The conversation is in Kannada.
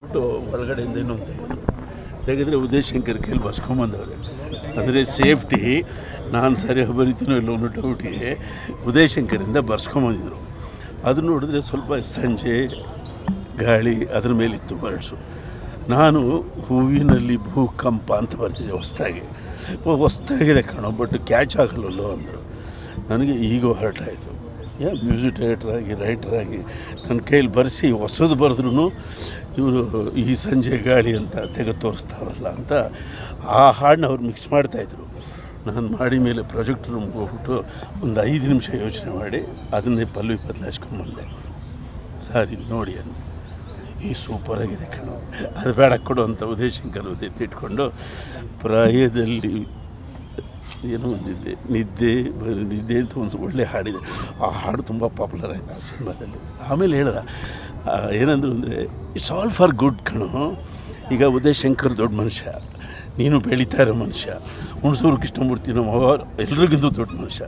ಬಿಟ್ಟು ಹೊರಗಡೆಯಿಂದ ಇನ್ನೊಂದು ತೆಗೆದ್ರೆ ಉದಯ್ ಶಂಕರ್ ಕೈಲಿ ಬರ್ಸ್ಕೊಂಬಂದವ್ರೆ. ಅಂದರೆ ಸೇಫ್ಟಿ ನಾನು ಸರಿಯಾಗಿ ಬರೀತೀನೋ ಇಲ್ಲೋ ಅನ್ನೋ ಡೌಟಿಗೆ ಉದಯ್ ಶಂಕರಿಂದ ಬರ್ಸ್ಕೊಂಬಂದಿದ್ರು. ಅದು ನೋಡಿದ್ರೆ ಸ್ವಲ್ಪ ಸಂಜೆ ಗಾಳಿ ಅದ್ರ ಮೇಲಿತ್ತು ಬರ್ಡ್ಸು. ನಾನು ಹೂವಿನಲ್ಲಿ ಭೂಕಂಪ ಅಂತ ಬರ್ತಿದ್ದೆ ಹೊಸ್ದಾಗಿದೆ ಕಣೋ, ಬಟ್ ಕ್ಯಾಚ್ ಆಗಲ್ಲೋ ಅಂದರು. ನನಗೆ ಈಗೋ ಹರ್ಟ್ ಆಯಿತು. ಮ್ಯೂಸಿಕ್ ಡೈರೆಕ್ಟ್ರಾಗಿ ರೈಟ್ರಾಗಿ ನನ್ನ ಕೈಲಿ ಬರೆಸಿ ಹೊಸದು ಬರೆದ್ರೂ ಇವರು ಈ ಸಂಜೆ ಗಾಳಿ ಅಂತ ತೆಗೆದು ತೋರಿಸ್ತಾರಲ್ಲ ಅಂತ ಆ ಹಾಡನ್ನ ಅವ್ರು ಮಿಕ್ಸ್ ಮಾಡ್ತಾಯಿದ್ರು. ನಾನು ಮಾಡಿ ಮೇಲೆ ಪ್ರಾಜೆಕ್ಟ್ ರೂಮ್ಗೆ ಹೋಗ್ಬಿಟ್ಟು ಒಂದು 5 ನಿಮಿಷ ಯೋಚನೆ ಮಾಡಿ ಅದನ್ನೇ ಪಲ್ವಿ ಬದಲಾಯಿಸ್ಕೊಂಬಂದೆ. ಸರ್ ಇದು ನೋಡಿ ಅಂತ, ಈ ಸೂಪರಾಗಿದೆ ಕಣೋ, ಅದು ಬೇಡ ಕೊಡು ಅಂತ ಉದಯ್ ಶಂಕರ್ ಎತ್ತಿಟ್ಕೊಂಡು ಪ್ರಾಯದಲ್ಲಿ ಏನೋ ಒಂದಿದ್ದೆ ನಿದ್ದೆ ಅಂತ ಒಂದು ಒಳ್ಳೆ ಹಾಡಿದೆ. ಆ ಹಾಡು ತುಂಬ ಪಾಪ್ಯುಲರ್ ಆಯಿತು ಆ ಸಿನಿಮಾದಲ್ಲಿ. ಆಮೇಲೆ ಹೇಳ್ದ ಏನಂದ್ರು ಅಂದರೆ ಇಟ್ಸ್ ಆಲ್ ಫಾರ್ ಗುಡ್ ಕಣೋ. ಈಗ ಉದಯ್ ಶಂಕರ್ ದೊಡ್ಡ ಮನುಷ್ಯ, ನೀನು ಬೆಳೀತಾ ಇರೋ ಮನುಷ್ಯ, ಹುಣಸೂರು ಕೃಷ್ಣಮೂರ್ತಿ ನಮ್ಮ ಎಲ್ರಿಗಿಂತ ದೊಡ್ಡ ಮನುಷ್ಯ.